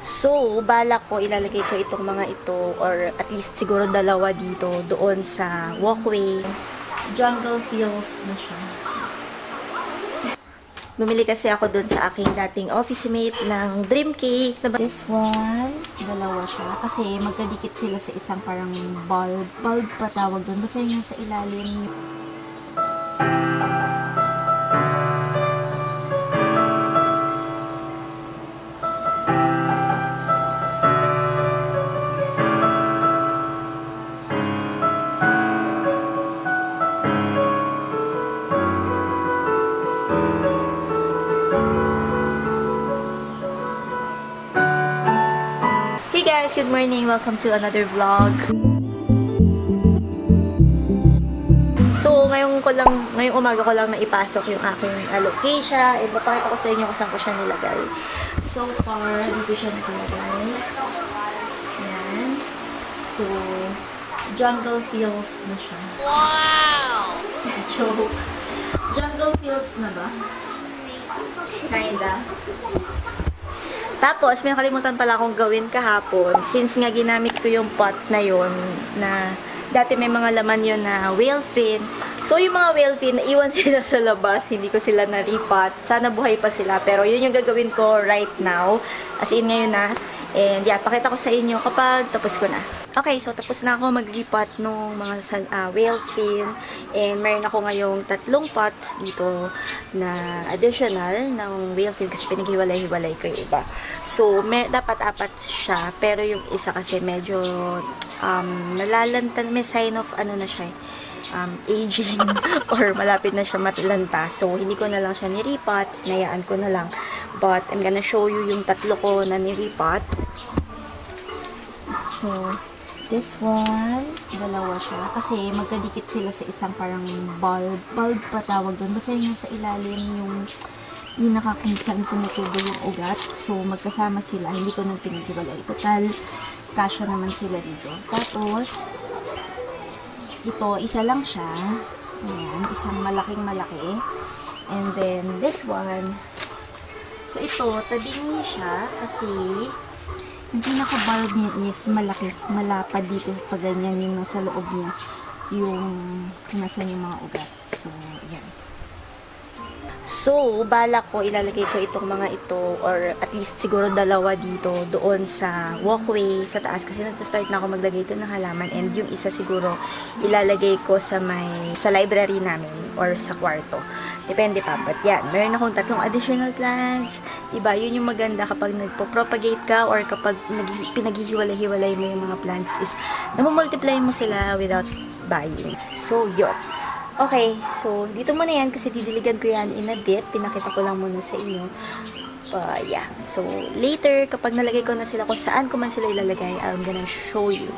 So, balak ko, ilalagay ko itong mga ito, or at least siguro dalawa dito, doon sa walkway. Jungle feels na siya. Bumili kasi ako doon sa aking dating office mate ng dream cake. This one, dalawa siya. Kasi magkadikit sila sa isang parang bulb. Bulb pa tawag doon. Basta yun sa ilalim. Hey guys, good morning. Welcome to another vlog. So, ngayong umaga ko lang naipasok yung aking allocation. And papakita ko sa inyo kung saan ko siya nilagay. So far, dito siya nakalagay. Yan. So, jungle feels na siya. Wow! Joke. Jungle feels na ba? Kinda. Tapos, may nakalimutan pala akong gawin kahapon. Since nga ginamit ko yung pot na yon na dati may mga laman yon na whale fin. So, yung mga whale fin, naiwan sila sa labas. Hindi ko sila na-repot. Sana buhay pa sila. Pero yun yung gagawin ko right now. As in, ngayon na. And yeah, pakita ko sa inyo kapag tapos ko na. Okay, so tapos na ako mag-repot nung mga whale fin. And meron ako ngayong 3 pots dito na additional ng whale fin kasi pinaghiwalay-hiwalay ko yung iba. So, dapat 4 siya. Pero yung isa kasi medyo nalalantan. May sign of ano na siya aging or malapit na siya matlanta. So, hindi ko na lang siya nirepot. Nayaan ko na lang. But, I'm gonna show you yung 3 ko na nirepot. So, this one, dalawa siya. Kasi magkadikit sila sa isang parang bulb. Bulb pa tawag doon. Basta yun sa ilalim yung pinaka kung saan tumutubo yung ugat. So, magkasama sila. Hindi ko nang pinaghiwalay. Total, kasya naman sila dito. Tapos, ito, isa lang siya. Ayan, isang malaking malaki. And then, this one. So, ito, tabingi siya kasi yung pinaka-bulb niya is malaki, malapad dito pag ganyan yung nasa loob niya, yung nasa yung mga ugat. So, ayan. So, balak ko, ilalagay ko itong mga ito, or at least siguro dalawa dito, doon sa walkway, sa taas, kasi nag-start na ako maglagay ito ng halaman, and yung isa siguro, ilalagay ko sa library namin, or sa kwarto. Depende pa, but yan, meron akong 3 additional plants, diba, yun yung maganda kapag nagpo-propagate ka, or kapag pinaghihiwalay-hiwalay mo yung mga plants, is namumultiply mo sila without buying. So, yun. Okay, so dito muna yan kasi didiligan ko yan in a bit. Pinakita ko lang muna sa inyo. Yeah. So, later, kapag nalagay ko na sila kung saan ko man sila ilalagay, I'm gonna show you.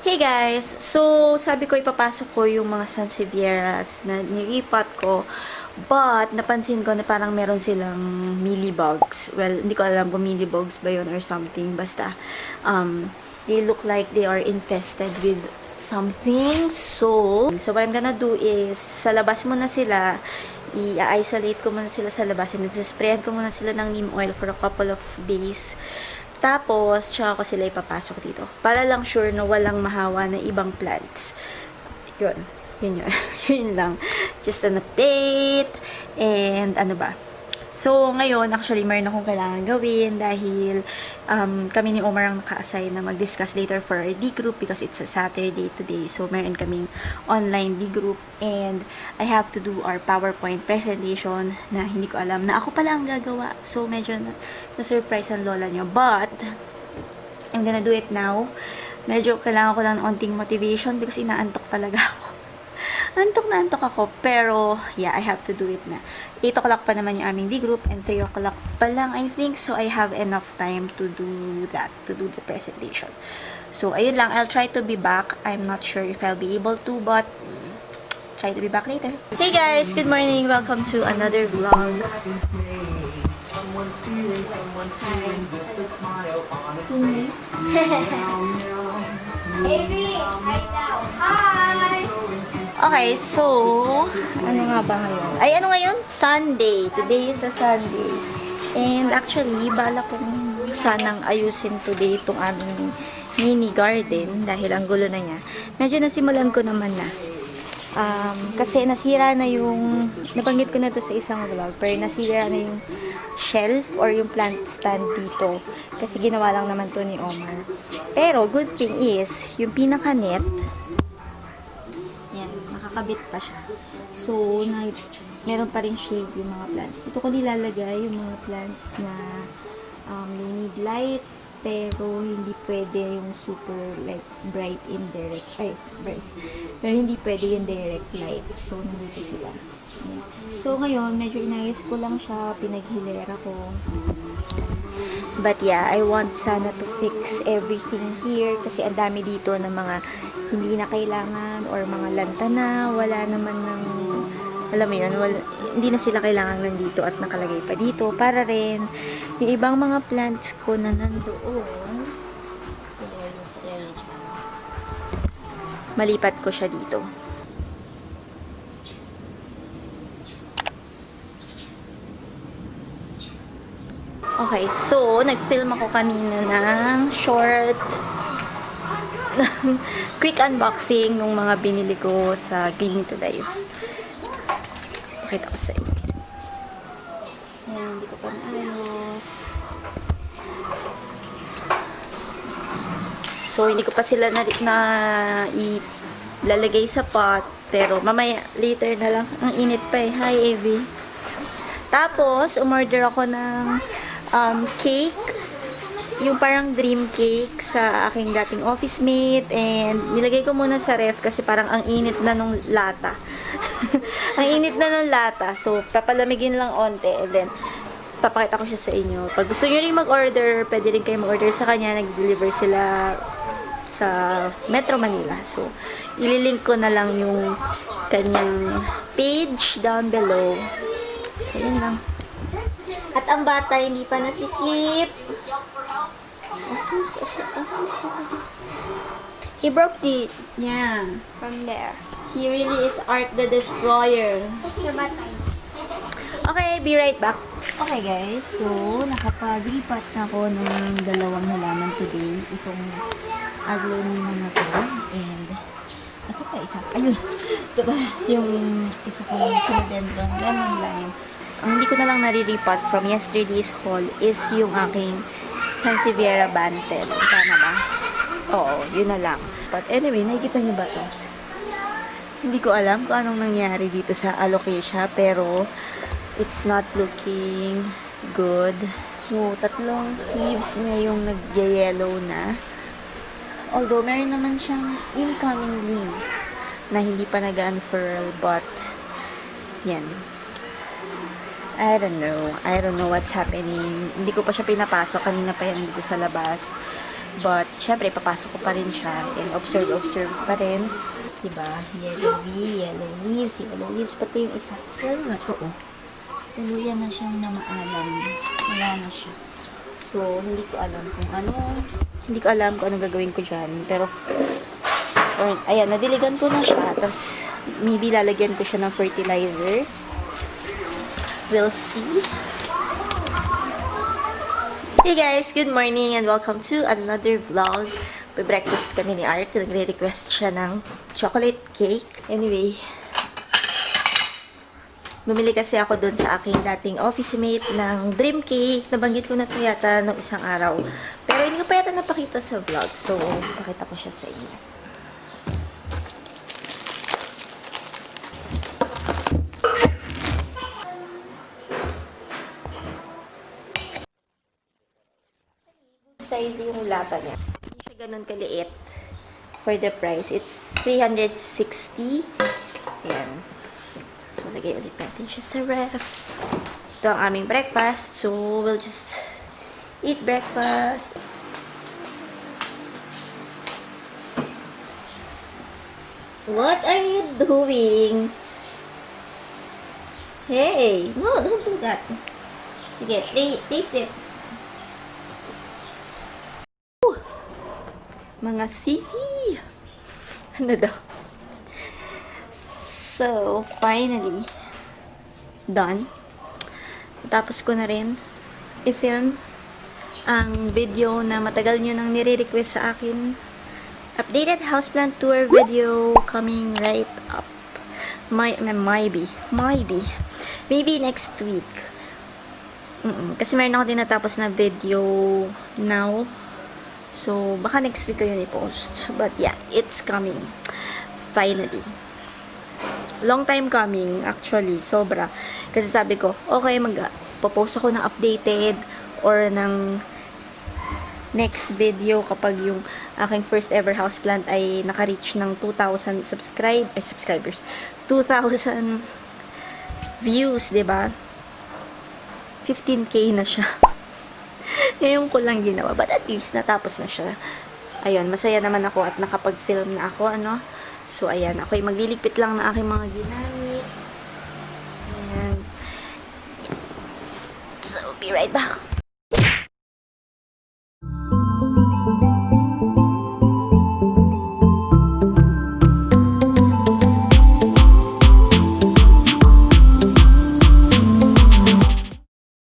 Hey guys! So, sabi ko ipapasok ko yung mga sansevieras na nirepot ko. But, napansin ko na parang meron silang mealybugs. Well, hindi ko alam kung mealybugs ba yun or something. Basta, they look like they are infested with something. So what I'm gonna do is, sa labas muna sila, i-isolate ko muna sila sa labas. And sprayan ko muna sila ng neem oil for a couple of days. Tapos, tsaka ko sila ipapasok dito. Para lang sure na walang mahawa na ibang plants. Yun. Yun. Yun lang. Just an update. And ano ba? So, ngayon, actually, mayroon akong kailangan gawin dahil kami ni Omar ang naka-assign na mag-discuss later for our D group because it's a Saturday today. So, mayroon kaming online D group and I have to do our PowerPoint presentation na hindi ko alam na ako pala ang gagawa. So, medyo na-surprise ang lola nyo. But, I'm gonna do it now. Medyo kailangan ko lang ng onting motivation because inaantok talaga ako. Antok na antok ako. Pero, yeah, I have to do it na. 8 o'clock pa naman yung aming D group and 3 o'clock pa lang, I think. So, I have enough time to do that, to do the presentation. So, ayun lang. I'll try to be back. I'm not sure if I'll be able to, but try to be back later. Hey guys! Good morning! Welcome to another vlog. Sumi? Avery, hi now. Hi! Okay, so, ano nga ba ngayon? Ay, ano ngayon? Sunday. Today is a Sunday. And actually, bala kong sanang ayusin today itong aming mini garden dahil ang gulo na niya. Medyo nasimulan ko naman na. Kasi nasira na yung, nabanggit ko na to sa isang vlog, pero nasira na yung shelf or yung plant stand dito. Kasi ginawa lang naman to ni Omar. Pero, good thing is, yung pinaka-net, nakakabit pa siya. So, meron pa rin shade yung mga plants. Dito ko nilalagay yung mga plants na they need light, pero hindi pwede yung super like bright indirect. Bright. Pero hindi pwede yung direct light. So, nandito sila. Ayan. So, ngayon, medyo inayos ko lang siya, pinaghilera ko. But yeah, I want sana to fix everything here kasi ang dami dito ng mga hindi na kailangan or mga lanta na, wala naman ng, alam mo yun, hindi na sila kailangan nandito at nakalagay pa dito. Para rin, yung ibang mga plants ko na nandoon, malipat ko siya dito. Okay, so, nag-film ako kanina ng short quick unboxing ng mga binili ko sa Green to Life. Pakita ko sa inyo. Ayan, hindi ko pa naayos. So, hindi ko pa sila ilalagay sa pot. Pero, mamaya, later na lang. Ang init pa eh. Hi, Avy. Tapos, umorder ako ng cake. Yung parang dream cake sa aking dating office mate. And nilagay ko muna sa ref kasi parang ang init na nung lata. Ang init na nung lata. So, papalamigin lang onte. And then, papakita ko siya sa inyo. Pag gusto nyo rin mag-order, pwede rin kayo mag-order sa kanya. Nag-deliver sila sa Metro Manila. So, ililink ko na lang yung kanyang page down below. So, yun lang. At ang bata hindi pa nasisip. Asus. He broke this Yeah. from there. He really is Art the Destroyer. Okay, be right back. Okay guys, so nakapag-repat na ako ng dalawang halaman today. Itong aglonema na to. And, asa pa isa? Ayun. Ito ba? Yung isa kong philodendron lemon lime. Ang hindi ko na lang nare-repot from yesterday's haul is yung aking Sansevieria Bantel. Tama ba? Oo, yun na lang. But anyway, nakikita niyo ba to? Hindi ko alam kung anong nangyari dito sa alocasia, pero it's not looking good. So, tatlong leaves niya yung nag-yellow na. Although, meron naman siyang incoming leaf na hindi pa nag-unfurl, but yan. I don't know what's happening. Hindi ko pa siya pinapasok. Kanina pa yan dito sa labas. But, syempre, papasok ko pa rin siya and observe pa rin. Diba? Yellow leaves. Pati yung isa. Well nga to, oh. Tuluyan na siyang namaalam. Wala na siya. So, hindi ko alam kung anong gagawin ko dyan. Pero, ayan, nadiligan ko na siya. Tapos, maybe lalagyan ko siya ng fertilizer. We'll see. Hey guys, good morning and welcome to another vlog. May breakfast kami ni Art. Nagre-request siya ng chocolate cake. Anyway, bumili kasi ako dun sa aking dating office mate ng dream cake. Nabanggit ko na ito yata noong isang araw. Pero hindi ko pa yata napakita sa vlog. So, pakita ko siya sa inyo. Size yung lata niya. Hindi siya ganun kaliit. For the price, it's 360. Ayan. So, lagay ulit natin siya sa ref. Ito ang aming breakfast. So, we'll just eat breakfast. What are you doing? Hey! No, don't do that. Sige, taste it. Mga sisi! Ano daw? So, finally, done. Tapos ko na rin i-film ang video na matagal nyo nang nire-request sa akin. Updated houseplant tour video coming right up. Maybe next week. Kasi meron ako tinatapos na video now. So, baka next week ko yun i-post. But yeah, it's coming. Finally. Long time coming, actually. Sobra. Kasi sabi ko, okay, mag-post ako ng updated or ng next video kapag yung aking first ever houseplant ay naka-reach ng 2,000 subscribers. 2,000 views, 'di ba? 15K na siya. Ngayon ko lang ginawa. But at least, natapos na siya. Ayun, masaya naman ako at nakapag-film na ako, ano. So, ayan. Ako'y magliligpit lang na aking mga ginamit. Ayan. So, be right back.